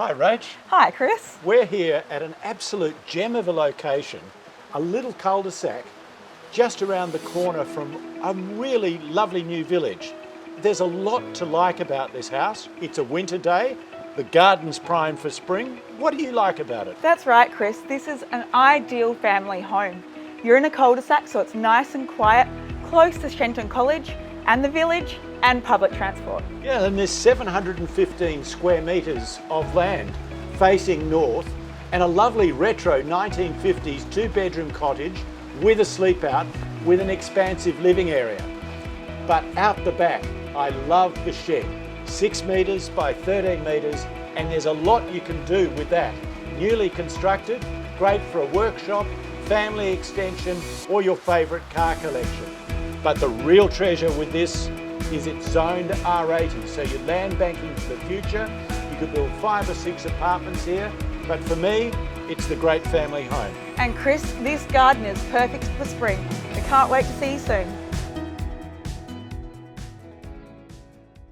Hi Rach, Hi Chris. we're here at an absolute gem of a location, a little cul-de-sac just around the corner from a really lovely new village. There's a lot to like about this house. It's a winter day, the garden's primed for spring. What do you like about it? That's right Chris, this is an ideal family home. You're in a cul-de-sac so it's nice and quiet, close to Shenton College and the village and public transport. Yeah, and there's 715 square metres of land facing north and a lovely retro 1950s two-bedroom cottage with a sleep out with an expansive living area. But out the back, I love the shed. 6 metres by 13 metres, and there's a lot you can do with that. Newly constructed, great for a workshop, family extension, or your favourite car collection. But the real treasure with this is it's zoned R80, so you're land banking for the future. You could build 5 or 6 apartments here, but for me, it's the great family home. And Chris, this garden is perfect for spring. I can't wait to see you soon.